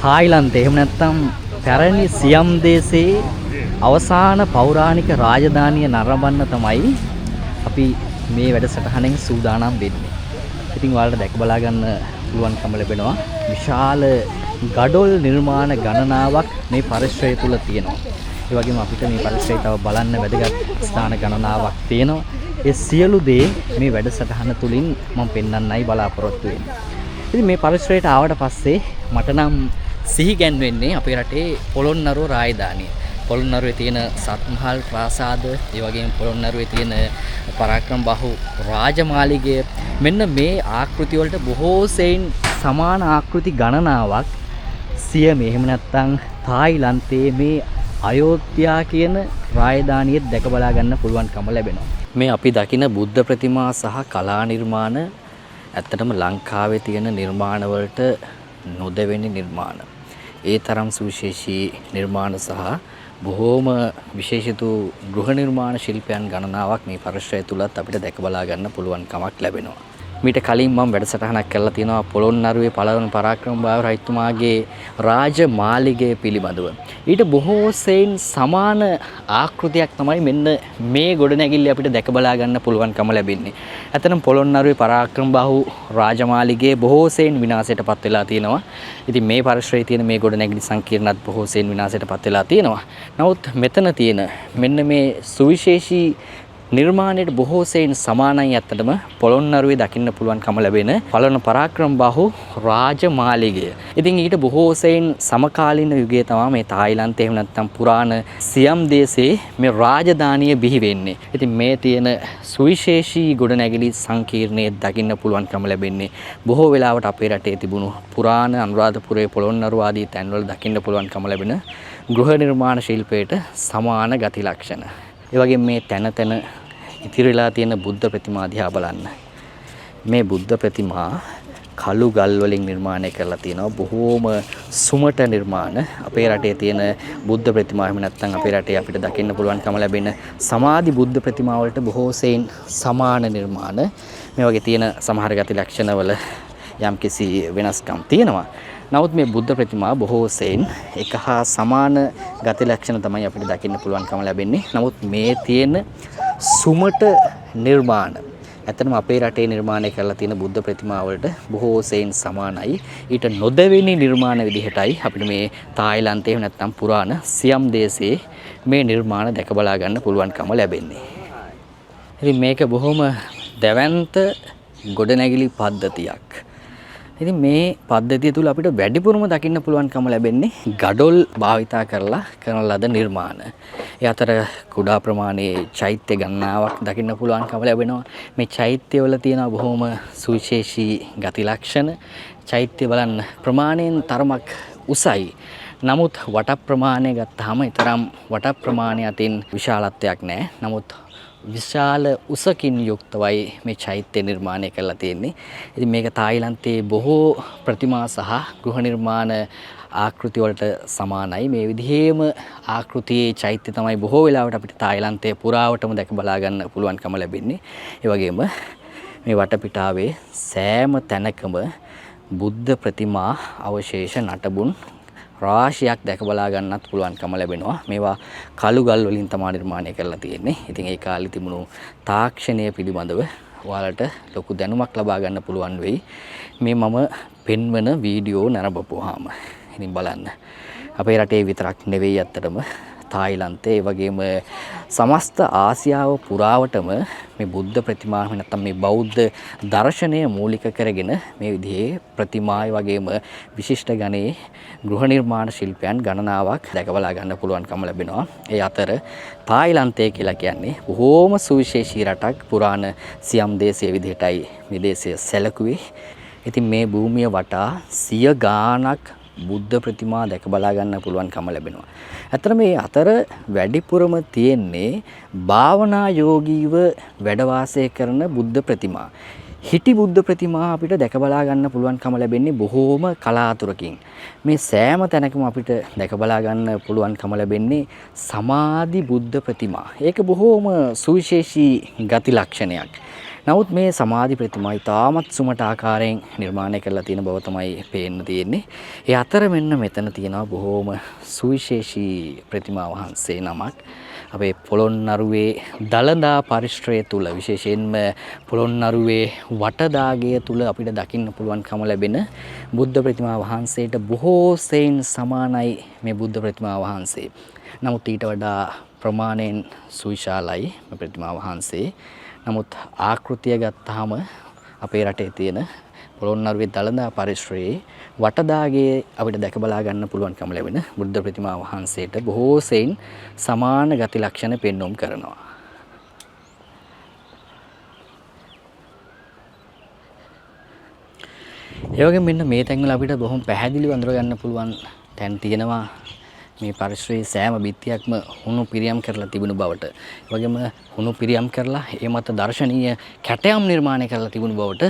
තායිලන්තේ එහෙම නැත්නම් පැරණි සියම් දේශයේ අවසාන පෞරාණික රාජධානිය නරඹන්න තමයි අපි මේ වැඩසටහනෙන් සූදානම් වෙන්නේ. ඉතින් ඔයාලට දැක බලා ගන්න පුළුවන්කම ලැබෙනවා විශාල ගඩොල් නිර්මාණ ගණනාවක් මේ පරිශ්‍රය තුල තියෙනවා. ඒ වගේම අපිට මේ පරිශ්‍රය තව බලන්න වැදගත් ස්ථාන ගණනාවක් තියෙනවා. ඒ සියලු දේ මේ වැඩසටහන තුලින් මම පෙන්වන්නයි බලාපොරොත්තු වෙන්නේ. ඉතින් මේ පරිශ්‍රයට ආවට පස්සේ මට නම් සිහි ගැන්වෙන්නේ අපේ රටේ පොළොන්නරුව රාජධානිය. පොළොන්නරුවේ තියෙන සත්මහල් ප්‍රාසාද, ඒ වගේම පොළොන්නරුවේ තියෙන පරාක්‍රම බහු රාජමාලිගය, මෙන්න මේ ආකෘති වලට බොහෝ සෙයින් සමාන ආකෘති ගණනාවක් සියමේ එහෙම නැත්නම් තායිලන්තයේ මේ අයෝධ්‍යා කියන රාජධානියෙත් දැක බලා ගන්න පුළුවන්කම ලැබෙනවා. මේ අපි දකින බුද්ධ ප්‍රතිමා සහ කලා නිර්මාණ ඇත්තටම ලංකාවේ තියෙන නිර්මාණ වලට නොදෙවෙනි නිර්මාණ. ඒ තරම් සුවිශේෂී නිර්මාණ සහ බොහෝම විශේෂිත ගෘහ නිර්මාණ ශිල්පයන් ගණනාවක් මේ පරිශ්‍රය තුලත් අපිට දැක බලා ගන්න පුළුවන් කමක් ලැබෙනවා. මීට කලින් මම වැඩසටහනක් කරලා තියෙනවා පොළොන්නරුවේ පළවන පරාක්‍රමබාහු රජතුමාගේ රාජමාලිගය පිළිබඳව. ඊට බොහෝ සෙයින් සමාන ආකෘතියක් තමයි මෙන්න මේ ගොඩනැගිල්ල අපිට දැක බලා ගන්න පුළුවන්කම ලැබෙන්නේ. ඇත්තටම පොළොන්නරුවේ පරාක්‍රමබාහු රාජමාලිගය බොහෝ සෙයින් විනාශයටපත් වෙලා තියෙනවා. ඉතින් මේ පරිශ්‍රයේ තියෙන මේ ගොඩනැගිලි සංකීර්ණත් බොහෝ සෙයින් විනාශයටපත් වෙලා තියෙනවා. නමුත් මෙතන තියෙන මෙන්න මේ සුවිශේෂී නිර්මාණයට බොහෝ සෙයින් සමානයි ඇත්තටම පොළොන්නරුවේ දකින්න පුළුවන්කම ලැබෙන පළවන පරාක්‍රමබාහු රාජමාලිගය. ඉතින් ඊට බොහෝ සෙයින් සමකාලීන යුගයේ තමයි මේ තායිලන්තයේ එහෙම නැත්නම් පුරාණ සියම් දේශයේ මේ රාජධානිය බිහි වෙන්නේ. ඉතින් මේ තියෙන සුවිශේෂී ගොඩනැගිලි සංකීර්ණයේ දකින්න පුළුවන්කම ලැබෙන්නේ බොහෝ වෙලාවට අපේ රටේ තිබුණු පුරාණ අනුරාධපුරයේ පොළොන්නරුව ආදී තැන්වල දකින්න පුළුවන්කම ලැබෙන ගෘහ නිර්මාණ ශිල්පයට සමාන ගති ලක්ෂණ. ඒ වගේම මේ තැන ඉතිරිලා තියෙන බුද්ධ ප්‍රතිමා දිහා බලන්න. මේ බුද්ධ ප්‍රතිමා කළු ගල් වලින් නිර්මාණය කරලා තියෙනවා. බොහෝම සුමට නිර්මාණ. අපේ රටේ තියෙන බුද්ධ ප්‍රතිමා එහෙම නැත්නම් අපේ රටේ අපිට දකින්න පුළුවන්කම ලැබෙන සමාධි බුද්ධ ප්‍රතිමා වලට බොහෝ සෙයින් සමාන නිර්මාණ. මේ වගේ තියෙන සමහර ගති ලක්ෂණවල යම්කිසි වෙනස්කම් තියෙනවා. නමුත් මේ බුද්ධ ප්‍රතිමා බොහෝ සෙයින් එක හා සමාන ගති ලක්ෂණ තමයි අපිට දකින්න පුළුවන්කම ලැබෙන්නේ. නමුත් මේ තියෙන සුමට නිර්මාණ ඇත්තටම අපේ රටේ නිර්මාණය කරලා තියෙන බුද්ධ ප්‍රතිමා වලට බොහෝ සෙයින් සමානයි. ඊට නොදෙවෙනි නිර්මාණ විදිහටයි අපිට මේ තායිලන්තයේ නැත්නම් පුරාණ සියම් දේශයේ මේ නිර්මාණ දැක බලා ගන්න පුළුවන්කම ලැබෙන්නේ. ඉතින් මේක බොහොම දැවැන්ත ගොඩනැගිලි පද්ධතියක්. ඉතින් මේ පද්ධතිය තුල අපිට වැඩිපුරම දකින්න පුළුවන්කම ලැබෙන්නේ ගඩොල් භාවිතා කරලා කරන ලද නිර්මාණ. ඒ අතර කුඩා ප්‍රමාණයේ චෛත්‍ය ගණනාවක් දකින්න පුළුවන්කම ලැබෙනවා. මේ චෛත්‍යවල තියෙන බොහොම සුවිශේෂී ගති ලක්ෂණ. චෛත්‍ය බලන්න ප්‍රමාණයෙන් තරමක් උසයි. නමුත් වට ප්‍රමාණය ගත්තාම ඊතරම් වට ප්‍රමාණය අතින් විශාලත්වයක් නැහැ. නමුත් විශාල උසකින් යුක්තවයි මේ චෛත්‍ය නිර්මාණය කරලා තියෙන්නේ. ඉතින් මේක තායිලන්තයේ බොහෝ ප්‍රතිමා සහ ගෘහ නිර්මාණ ආකෘති වලට සමානයි. මේ විදිහේම ආකෘතියේ චෛත්‍ය තමයි බොහෝ වෙලාවට අපිට තායිලන්තයේ පුරාවටම දැක බලා ගන්න පුළුවන්කම ලැබෙන්නේ. ඒ වගේම මේ වටපිටාවේ සෑම තැනකම බුද්ධ ප්‍රතිමා අවශේෂ නටබුන් රාශියක් දැක බලා ගන්නත් පුළුවන්කම ලැබෙනවා. මේවා කළු ගල් වලින් තමයි නිර්මාණය කරලා තියෙන්නේ. ඉතින් ඒ කාලේ තිබුණු තාක්ෂණය පිළිබඳව ඔයාලට ලොකු දැනුමක් ලබා ගන්න පුළුවන් වෙයි. මේ මම පෙන්වන වීඩියෝ නරඹපුවාම. ඉතින් බලන්න. අපේ රටේ විතරක් නෙවෙයි අත්තටම තායිලන්තයේ ඒ වගේම සමස්ත ආසියාව පුරාවටම මේ බුද්ධ ප්‍රතිමා නැත්නම් මේ බෞද්ධ දර්ශනය මූලික කරගෙන මේ විදිහේ ප්‍රතිමායි වගේම විශිෂ්ට ගණයේ ගෘහ නිර්මාණ ශිල්පයන් ගණනාවක් දැක බලා ගන්න පුළුවන්කම ලැබෙනවා. ඒ අතර තායිලන්තය කියලා කියන්නේ බොහෝම සුවිශේෂී රටක්. පුරාණ සියම් දේශයේ විදිහටයි මේ දේශය සැලකුවේ. ඉතින් මේ භූමිය වටා සිය ගාණක් බුද්ධ ප්‍රතිමා දැක බලා ගන්න පුළුවන්කම ලැබෙනවා. අතර මේ අතර වැඩිපුරම තියෙන්නේ භාවනා යෝගීව වැඩ වාසය කරන බුද්ධ ප්‍රතිමා. හිටි බුද්ධ ප්‍රතිමා අපිට දැක බලා ගන්න පුළුවන්කම ලැබෙන්නේ බොහෝම කලාතුරකින්. මේ සෑම තැනකම අපිට දැක බලා ගන්න පුළුවන්කම ලැබෙන්නේ සමාධි බුද්ධ ප්‍රතිමා. ඒක බොහෝම සුවිශේෂී ගති ලක්ෂණයක්. නමුත් මේ සමාධි ප්‍රතිමා ඉතාමත් සුමට ආකාරයෙන් නිර්මාණය කරලා තියෙන බව තමයි පේන්න තියෙන්නේ. ඒ අතර මෙන්න මෙතන තියෙනවා බොහෝම සුවිශේෂී ප්‍රතිමා වහන්සේ නමක්. අපේ පොළොන්නරුවේ දළදා පරිශ්‍රය තුල විශේෂයෙන්ම පොළොන්නරුවේ වටදාගය තුල අපිට දකින්න පුළුවන්කම ලැබෙන බුද්ධ ප්‍රතිමා වහන්සේට බොහෝ සෙයින් සමානයි මේ බුද්ධ ප්‍රතිමා වහන්සේ. නමුත් ඊට වඩා ප්‍රමාණයෙන් සුවිශාලයි මේ ප්‍රතිමා වහන්සේ. නමුත් ආකෘතිය ගත්තාම අපේ රටේ තියෙන පොළොන්නරුවේ දළදා පරිශ්‍රයේ වටදාගේ අපිට දැක බලා ගන්න පුළුවන්කම ලැබෙන බුද්ධ ප්‍රතිමා වහන්සේට බොහෝ සෙයින් සමාන ගති ලක්ෂණ පෙන්වුම් කරනවා. ඒ වගේම මෙන්න මේ තැන්වල අපිට බොහොම පැහැදිලිව අඳුර ගන්න පුළුවන් තැන් තියෙනවා. මේ පරිශ්‍රයේ සෑම බිත්තියක්ම හුණු පිරියම් කරලා තිබුණු බවට, ඒ වගේම හුණු පිරියම් කරලා ඒ මත දර්ශනීය කැටයම් නිර්මාණය කරලා තිබුණු බවට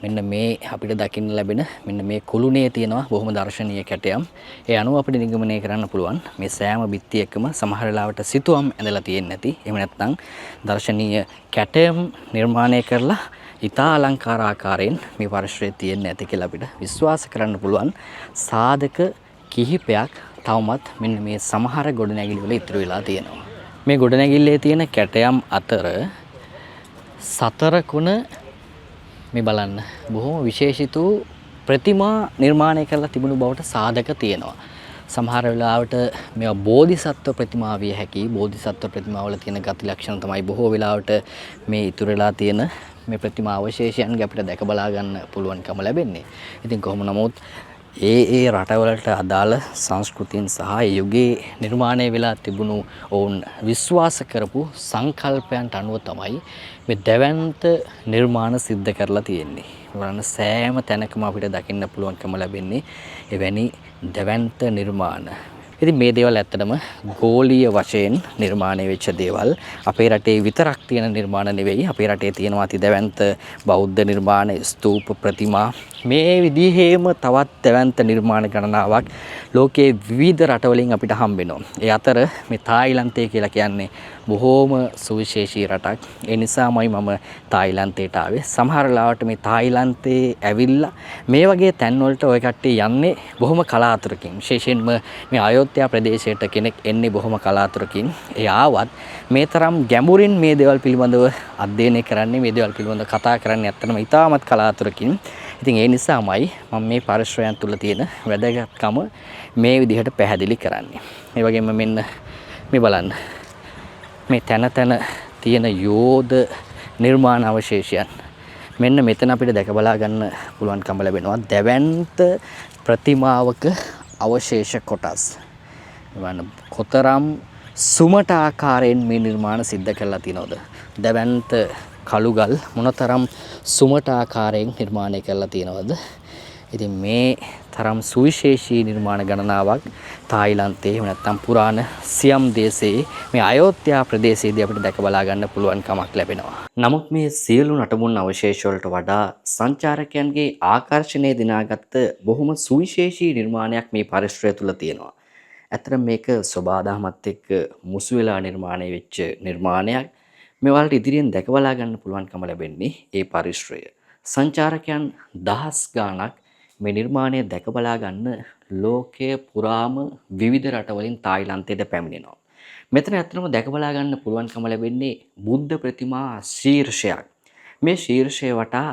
මෙන්න මේ අපිට දකින්න ලැබෙන මෙන්න මේ කුළුණේ තියෙනවා බොහොම දර්ශනීය කැටයම්. ඒ අනුව අපිට නිගමනය කරන්න පුළුවන් මේ සෑම බිත්තියකම සමහර වෙලාවට සිතුවම් ඇඳලා තියෙන්නේ නැති. එහෙම නැත්නම් දර්ශනීය කැටයම් නිර්මාණය කරලා ඉතා අලංකාර ආකාරයෙන් මේ පරිශ්‍රයේ තියෙන්නේ නැති කියලා අපිට විශ්වාස කරන්න පුළුවන් සාධක කිහිපයක් තවමත් මෙන්න මේ සමහර ගොඩනැගිලි වල ඉතුරු වෙලා තියෙනවා. මේ ගොඩනැගිල්ලේ තියෙන කැටයම් අතර සතරකුණ මේ බලන්න බොහොම විශේෂිත ප්‍රතිමා නිර්මාණය කරලා තිබුණු බවට සාධක තියෙනවා. සමහර වෙලාවට මේවා බෝධිසත්ව ප්‍රතිමා විය හැකි. බෝධිසත්ව ප්‍රතිමාවල තියෙන ගති ලක්ෂණ තමයි බොහෝ වෙලාවට මේ ඉතුරු වෙලා තියෙන මේ ප්‍රතිමා අවශේෂයන් අපිට දැක බලා ගන්න පුළුවන්කම ලැබෙන්නේ. ඉතින් කොහොම නමුත් ඒ රටවලට අදාළ සංස්කෘතියන් සහ යුගයේ නිර්මාණය වෙලා තිබුණු ඔවුන් විශ්වාස කරපු සංකල්පයන්ට අනුව තමයි මේ දැවැන්ත නිර්මාණ සිද්ධ කරලා තියෙන්නේ. බලන්න සෑම තැනකම අපිට දකින්න පුළුවන්කම ලැබෙන්නේ එවැනි දැවැන්ත නිර්මාණ. ඉතින් මේ දේවල් ඇත්තටම ගෝලීය වශයෙන් නිර්මාණය වෙච්ච දේවල්. අපේ රටේ විතරක් තියෙන නිර්මාණ නෙවෙයි. අපේ රටේ තියෙනවා තිදැවැන්ත බෞද්ධ නිර්මාණ, ස්තූප, ප්‍රතිමා මේ විදිහේම තවත් දැවැන්ත නිර්මාණ ගණනාවක් ලෝකයේ විවිධ රටවලින් අපිට හම්බ වෙනවා. ඒ අතර මේ තායිලන්තය කියලා කියන්නේ බොහෝම සුවිශේෂී රටක්. ඒ නිසාමයි මම තායිලන්තයට ආවේ. සමහර ලාවට මේ තායිලන්තේ ඇවිල්ලා මේ වගේ තැන් වලට ඔය කට්ටිය යන්නේ බොහොම කලාතුරකින්. විශේෂයෙන්ම මේ අයෝධ්‍යා ප්‍රදේශයට කෙනෙක් එන්නේ බොහොම කලාතුරකින්. ඒ ආවත් මේ තරම් ගැඹුරින් මේ දේවල් පිළිබඳව අධ්‍යයනය කරන්නේ, මේ දේවල් පිළිබඳව කතා කරන්නේ ඇත්තටම ඉතාමත් කලාතුරකින්. ඉතින් ඒ නිසාමයි මම මේ පරිශ්‍රයන් තුල තියෙන වැදගත්කම මේ විදිහට පැහැදිලි කරන්නේ. ඒ වගේම මෙන්න මේ බලන්න. මේ තැන තැන තියෙන යෝධ නිර්මාණ අවශේෂයන් මෙන්න මෙතන අපිට දැක බලා ගන්න පුළුවන්කම ලැබෙනවා. දැවැන්ත ප්‍රතිමාවක අවශේෂ කොටස්. කොතරම් සුමට ආකාරයෙන් මේ නිර්මාණ සිද්ධ කරලා තියෙනවද? දැවැන්ත කළුගල් මොනතරම් සුමට ආකාරයෙන් නිර්මාණය කරලා තියෙනවද? ඉතින් මේ තරම් සුවිශේෂී නිර්මාණ ගණනාවක් තායිලන්තයේ එහෙම නැත්නම් පුරාණ සියම් දේශයේ මේ අයෝධ්‍යා ප්‍රදේශයේදී අපිට දැක බලා ගන්න පුළුවන් කමක් ලැබෙනවා. නමුත් මේ සියලු නටබුන් අවශේෂ වලට වඩා සංචාරකයන්ගේ ආකර්ෂණය දිනාගත්ත බොහොම සුවිශේෂී නිර්මාණයක් මේ පරිශ්‍රය තුල තියෙනවා. ඇත්තට මේක සෝබාදහමත් එක්ක මුසු වෙලා නිර්මාණය වෙච්ච නිර්මාණයක්. මේවලට ඉදිරියෙන් දැක බලා ගන්න පුළුවන්කම ලැබෙන්නේ ඒ පරිශ්‍රය. සංචාරකයන් දහස් ගාණක් මේ නිර්මාණය දැක බලා ගන්න ලෝකයේ පුරාම විවිධ රටවලින් තායිලන්තයට පැමිණෙනවා. මෙතන ඇත්තටම දැක බලා ගන්න පුළුවන්කම ලැබෙන්නේ බුද්ධ ප්‍රතිමා ශීර්ෂයක්. මේ ශීර්ෂය වටා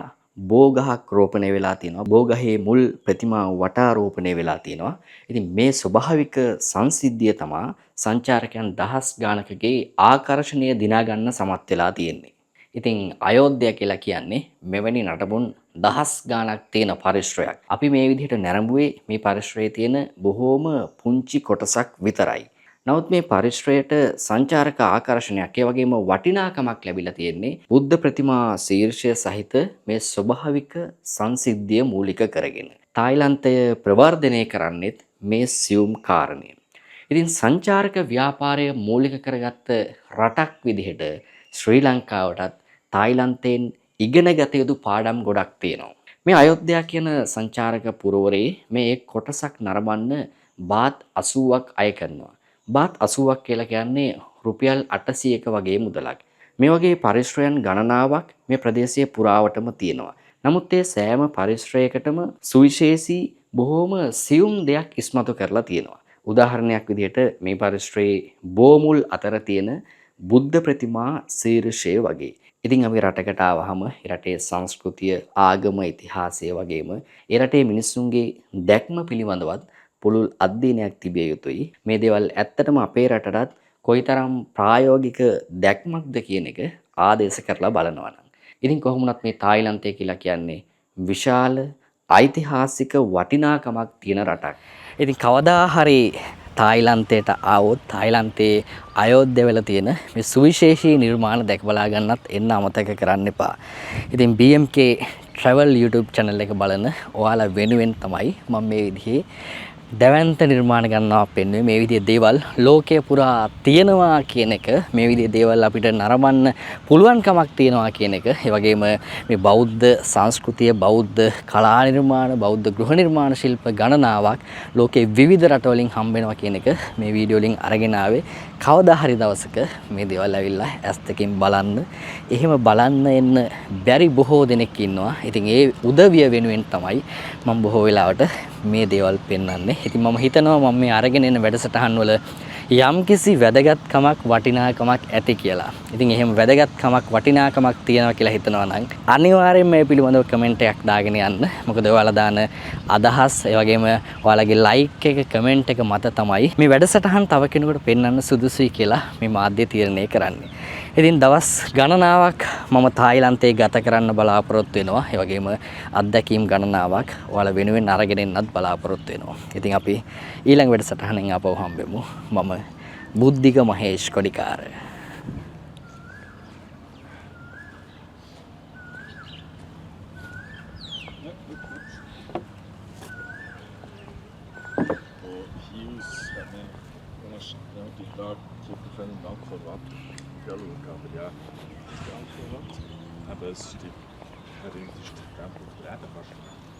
බෝගහක් රෝපණය වෙලා තියෙනවා. බෝගහේ මුල් ප්‍රතිමා වටා රෝපණය වෙලා තියෙනවා. ඉතින් මේ ස්වභාවික සංසිද්ධිය තමයි සංචාරකයන් දහස් ගාණකගේ ආකර්ෂණය දිනා ගන්න සමත් වෙලා තියෙන්නේ. ඉතින් අයෝධ්‍ය කියලා කියන්නේ මෙවැනි නටබුන් දහස් ගාණක් තියෙන පරිශ්‍රයක්. අපි මේ විදිහට නැරඹුවේ මේ පරිශ්‍රයේ තියෙන බොහෝම පුංචි කොටසක් විතරයි. නමුත් මේ පරිශ්‍රයට සංචාරක ආකර්ෂණයක් ඒ වගේම වටිනාකමක් ලැබිලා තියෙන්නේ බුද්ධ ප්‍රතිමා ශීර්ෂය සහිත මේ ස්වභාවික සංසිද්ධිය මූලික කරගෙන. තායිලන්තය ප්‍රවර්ධනය කරන්නේත් මේ සියුම් කාරණය. ඉතින් සංචාරක ව්‍යාපාරය මූලික කරගත්ත රටක් විදිහට ශ්‍රී ලංකාවටත් තායිලන්තයෙන් ඉගෙන ගත යුතු පාඩම් ගොඩක් තියෙනවා. මේ අයෝධ්‍යා කියන සංචාරක පුරවරේ මේ එක් කොටසක් නරඹන්න බාත් 80ක් අය කරනවා. බාත් 80ක් කියලා කියන්නේ රුපියල් 800ක වගේ මුදලක්. මේ වගේ පරිශ්‍රයන් ගණනාවක් මේ ප්‍රදේශයේ පුරාවටම තියෙනවා. නමුත් ඒ සෑම පරිශ්‍රයකටම සුවිශේෂී බොහෝම සියුම් දෙයක් ඉස්මතු කරලා තියෙනවා. උදාහරණයක් විදිහට මේ පරිශ්‍රයේ බෝමුල් අතර තියෙන බුද්ධ ප්‍රතිමා ශීර්ෂය වගේ. ඉතින් අපි රටකට ආවහම රටේ සංස්කෘතිය, ආගම, ඉතිහාසය වගේම ඒ රටේ මිනිස්සුන්ගේ දැක්ම පිළිබඳවත් පුළුල් අධ්‍යයනයක් තිබිය යුතුයි. මේ දේවල් ඇත්තටම අපේ රටටත් කොයිතරම් ප්‍රායෝගික දැක්මක්ද කියන එක ආදේශ කරලා බලනවා නම්. ඉතින් කොහොම වුණත් මේ තායිලන්තය කියලා කියන්නේ විශාල ඓතිහාසික වටිනාකමක් තියෙන රටක්. ඉතින් කවදා හරි තායිලන්තයට ආවොත් තායිලන්තයේ අයෝධ්‍ය වෙලා තියෙන මේ සුවිශේෂී නිර්මාණ දැක බලා ගන්නත් එන්න අමතක කරන්න එපා. ඉතින් BMK travel YouTube channel එක බලන ඔයාලා වෙනුවෙන් තමයි මම මේ විදිහේ දැවැන්ත නිර්මාණ ගන්නවා පෙන්වන්නේ. මේ විදිහේ දේවල් ලෝකයේ පුරා තියෙනවා කියන එක, මේ විදිහේ දේවල් අපිට නරඹන්න පුළුවන්කමක් තියෙනවා කියන එක, ඒ වගේම මේ බෞද්ධ සංස්කෘතිය, බෞද්ධ කලා නිර්මාණ, බෞද්ධ ගෘහ නිර්මාණ ශිල්ප ගණනාවක් ලෝකයේ විවිධ රටවලින් හම්බ වෙනවා කියන එක මේ වීඩියෝ වලින් අරගෙන ආවේ. කවදා හරි දවසක මේ දේවල් ඇවිල්ලා ඇස් දෙකෙන් බලන්න, එහෙම බලන්න එන්න බැරි බොහෝ දෙනෙක් ඉන්නවා. ඉතින් ඒ උදවිය වෙනුවෙන් තමයි මම බොහෝ වෙලාවට මේ දේවල් පෙන්වන්නේ. ඉතින් මම හිතනවා මම මේ අරගෙන එන වැඩසටහන් වල යම්කිසි වැදගත්කමක් වටිනාකමක් ඇති කියලා. ඉතින් එහෙම වැදගත්කමක් වටිනාකමක් තියෙනවා කියලා හිතනවා නම් අනිවාර්යයෙන් මේ පිළිබඳව කමෙන්ට් එකක් දාගෙන යන්න. මොකද ඔයාලා දාන අදහස්, ඒ වගේම ඔයාලගේ ලයික් එක, කමෙන්ට් එක මත තමයි මේ වැඩසටහන් තව කෙනෙකුට පෙන්වන්න සුදුසුයි කියලා මේ මාධ්‍ය තීරණය කරන්නේ. ඉතින් දවස් ගණනාවක් මම තායිලන්තයේ ගත කරන්න බලාපොරොත්තු වෙනවා. ඒ වගේම අත්දැකීම් ගණනාවක් ඔයාලා වෙනුවෙන් අරගෙන එන්නත් බලාපොරොත්තු වෙනවා. ඉතින් අපි ඊළඟ වැඩසටහනෙන් ආපහු හම්බෙමු. මම බුද්ධික Mahesh Kodikara. Aber es ist die Erinnerung, die Stempel, die